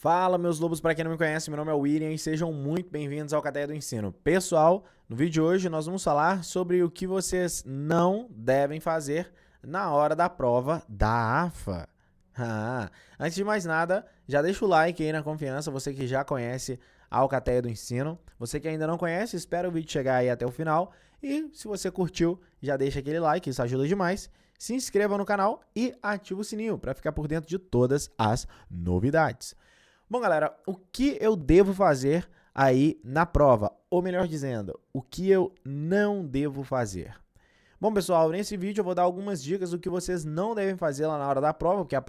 Fala, meus lobos, para quem não me conhece, meu nome é William e sejam muito bem-vindos ao Cadeia do Ensino. Pessoal, no vídeo de hoje nós vamos falar sobre o que vocês não devem fazer na hora da prova da AFA. Antes de mais nada, já deixa o like aí na confiança, você que já conhece a Alcateia do Ensino. Você que ainda não conhece, espera o vídeo chegar aí até o final. E se você curtiu, já deixa aquele like, isso ajuda demais. Se inscreva no canal e ativa o sininho para ficar por dentro de todas as novidades. Bom, galera, o que eu devo fazer aí na prova? Ou melhor dizendo, o que eu não devo fazer? Bom, pessoal, nesse vídeo eu vou dar algumas dicas do que vocês não devem fazer lá na hora da prova, porque a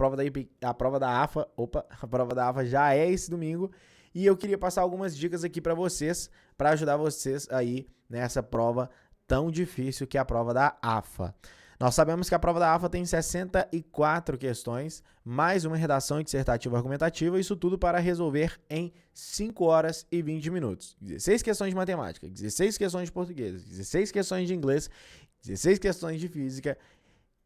prova da AFA já é esse domingo, e eu queria passar algumas dicas aqui para vocês, para ajudar vocês aí nessa prova tão difícil que é a prova da AFA. Nós sabemos que a prova da AFA tem 64 questões, mais uma redação dissertativa argumentativa, isso tudo para resolver em 5 horas e 20 minutos. 16 questões de matemática, 16 questões de português, 16 questões de inglês, 16 questões de física,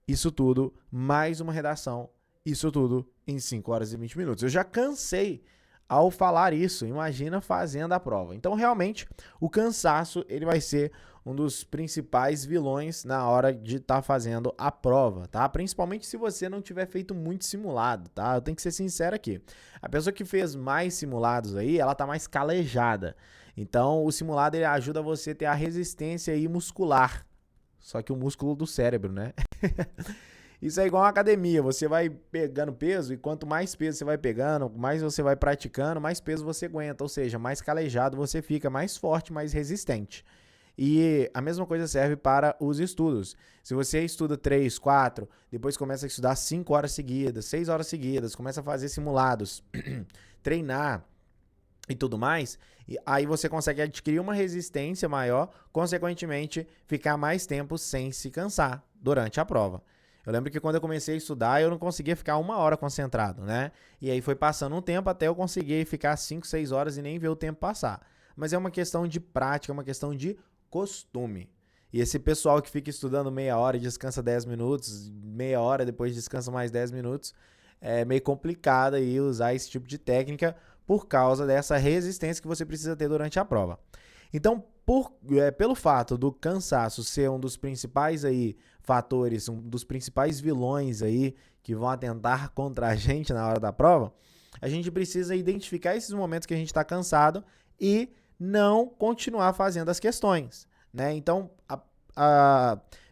isso tudo, mais uma redação, isso tudo em 5 horas e 20 minutos. Eu já cansei ao falar isso, imagina fazendo a prova. Então, realmente, o cansaço ele vai ser um dos principais vilões na hora de estar fazendo a prova, tá? Principalmente se você não tiver feito muito simulado, tá? Eu tenho que ser sincero aqui. A pessoa que fez mais simulados aí, ela tá mais calejada. Então, o simulado ele ajuda você a ter a resistência aí muscular. Só que o músculo do cérebro, né? Isso é igual uma academia, você vai pegando peso e quanto mais peso você vai pegando, mais você vai praticando, mais peso você aguenta, ou seja, mais calejado você fica, mais forte, mais resistente. E a mesma coisa serve para os estudos. Se você estuda 3, 4, depois começa a estudar 5 horas seguidas, 6 horas seguidas, começa a fazer simulados, treinar e tudo mais, e aí você consegue adquirir uma resistência maior, consequentemente ficar mais tempo sem se cansar durante a prova. Eu lembro que quando eu comecei a estudar, eu não conseguia ficar 1 hora concentrado, né? E aí foi passando um tempo até eu conseguir ficar 5, 6 horas e nem ver o tempo passar. Mas é uma questão de prática, é uma questão de costume. E esse pessoal que fica estudando meia hora e descansa 10 minutos, meia hora depois descansa mais 10 minutos, é meio complicado aí usar esse tipo de técnica por causa dessa resistência que você precisa ter durante a prova. Então, pelo fato do cansaço ser um dos principais aí fatores, um dos principais vilões aí que vão atentar contra a gente na hora da prova, a gente precisa identificar esses momentos que a gente está cansado e não continuar fazendo as questões, né? Então,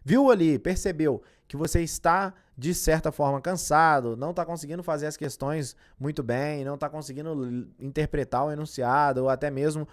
viu ali, percebeu que você está, de certa forma, cansado, não está conseguindo fazer as questões muito bem, não está conseguindo interpretar o enunciado, ou até mesmo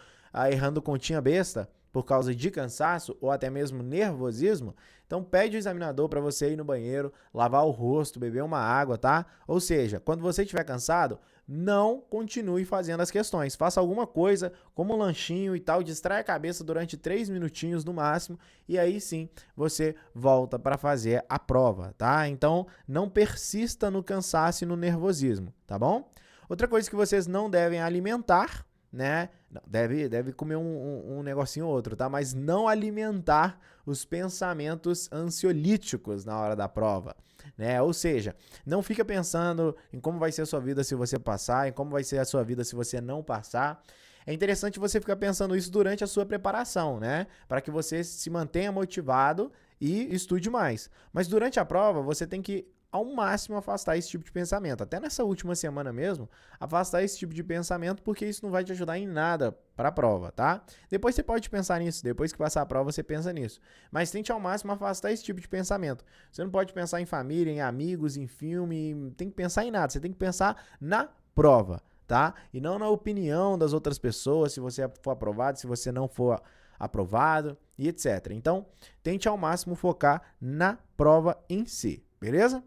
errando continha besta por causa de cansaço ou até mesmo nervosismo, então pede o examinador para você ir no banheiro, lavar o rosto, beber uma água, tá? Ou seja, quando você estiver cansado, não continue fazendo as questões. Faça alguma coisa, como um lanchinho e tal, distrai a cabeça durante 3 minutinhos no máximo e aí sim você volta para fazer a prova, tá? Então não persista no cansaço e no nervosismo, tá bom? Outra coisa que vocês não devem alimentar, né? Deve comer um negocinho ou outro, tá? Mas não alimentar os pensamentos ansiolíticos na hora da prova, né? Ou seja, não fica pensando em como vai ser a sua vida se você passar, em como vai ser a sua vida se você não passar. É interessante você ficar pensando isso durante a sua preparação, né? Para que você se mantenha motivado e estude mais. Mas durante a prova, você tem que ao máximo afastar esse tipo de pensamento. Até nessa última semana mesmo, afastar esse tipo de pensamento, porque isso não vai te ajudar em nada para a prova, tá? Depois você pode pensar nisso, depois que passar a prova você pensa nisso. Mas tente ao máximo afastar esse tipo de pensamento. Você não pode pensar em família, em amigos, em filme, tem que pensar em nada, você tem que pensar na prova, tá? E não na opinião das outras pessoas, se você for aprovado, se você não for aprovado e etc. Então, tente ao máximo focar na prova em si, beleza?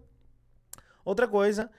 Outra coisa,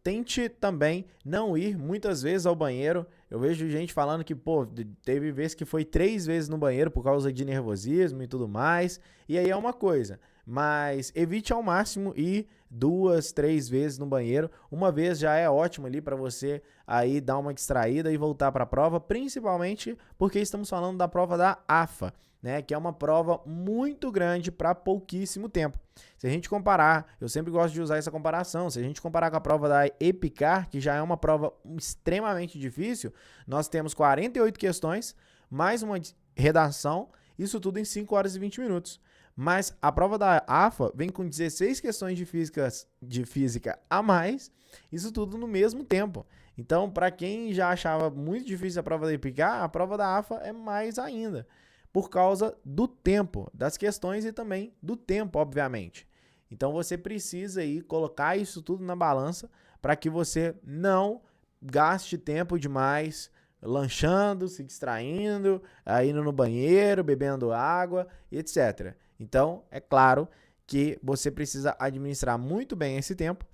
tente também não ir muitas vezes ao banheiro. Eu vejo gente falando que, pô, teve vezes que foi 3 vezes no banheiro por causa de nervosismo e tudo mais. E aí é uma coisa, mas evite ao máximo ir 2, 3 vezes no banheiro. Uma vez já é ótimo ali para você aí dar uma distraída e voltar para a prova, principalmente porque estamos falando da prova da AFA, né, que é uma prova muito grande para pouquíssimo tempo. Se a gente comparar, eu sempre gosto de usar essa comparação, se a gente comparar com a prova da EPICAR, que já é uma prova extremamente difícil, nós temos 48 questões, mais uma redação, isso tudo em 5 horas e 20 minutos. Mas a prova da AFA vem com 16 questões de física a mais, isso tudo no mesmo tempo. Então, para quem já achava muito difícil a prova da EPICAR, a prova da AFA é mais ainda, por causa do tempo, das questões e também do tempo, obviamente. Então, você precisa aí colocar isso tudo na balança para que você não gaste tempo demais lanchando, se distraindo, indo no banheiro, bebendo água, etc. Então, é claro que você precisa administrar muito bem esse tempo.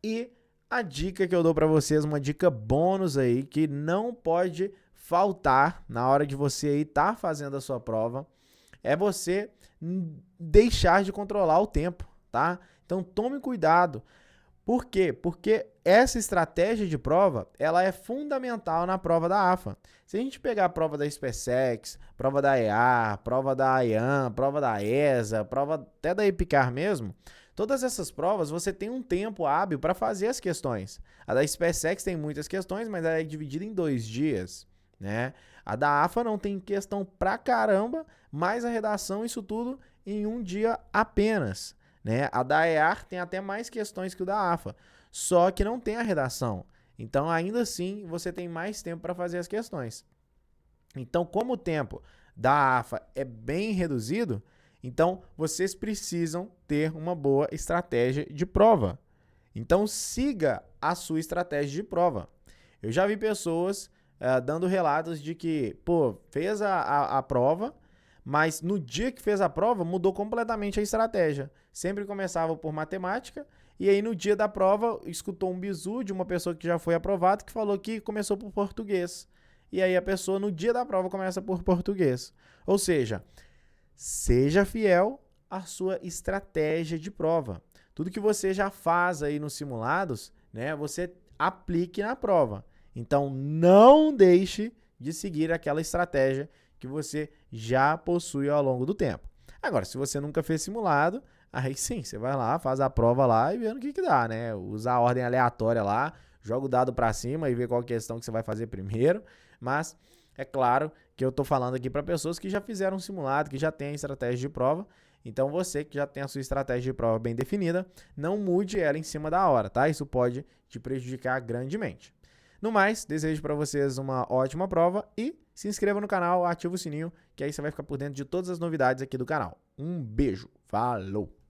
E a dica que eu dou para vocês, uma dica bônus aí, que não pode faltar na hora de você aí estar fazendo a sua prova, é você deixar de controlar o tempo, tá? Então, tome cuidado. Por quê? Porque essa estratégia de prova, ela é fundamental na prova da AFA. Se a gente pegar a prova da SpaceX, prova da EA, prova da IAM, prova da ESA, prova até da EPICAR mesmo, todas essas provas você tem um tempo hábil para fazer as questões. A da SpaceX tem muitas questões, mas ela é dividida em 2 dias, né? A da AFA não tem questão pra caramba, mais a redação, isso tudo em 1 dia apenas. Né? A da EAR tem até mais questões que o da AFA, só que não tem a redação. Então, ainda assim, você tem mais tempo para fazer as questões. Então, como o tempo da AFA é bem reduzido, então vocês precisam ter uma boa estratégia de prova. Então, siga a sua estratégia de prova. Eu já vi pessoas dando relatos de que, fez a prova, mas no dia que fez a prova, mudou completamente a estratégia. Sempre começava por matemática, e aí no dia da prova, escutou um bizu de uma pessoa que já foi aprovada, que falou que começou por português. E aí a pessoa, no dia da prova, começa por português. Ou seja, seja fiel à sua estratégia de prova. Tudo que você já faz aí nos simulados, né, você aplique na prova. Então, não deixe de seguir aquela estratégia que você já possui ao longo do tempo. Agora, se você nunca fez simulado, aí sim, você vai lá, faz a prova lá e vê no que dá, né? Usa a ordem aleatória lá, joga o dado para cima e vê qual questão que você vai fazer primeiro. Mas é claro que eu tô falando aqui para pessoas que já fizeram um simulado, que já tem a estratégia de prova. Então você que já tem a sua estratégia de prova bem definida, não mude ela em cima da hora, tá? Isso pode te prejudicar grandemente. No mais, desejo para vocês uma ótima prova e se inscreva no canal, ativa o sininho, que aí você vai ficar por dentro de todas as novidades aqui do canal. Um beijo, falou!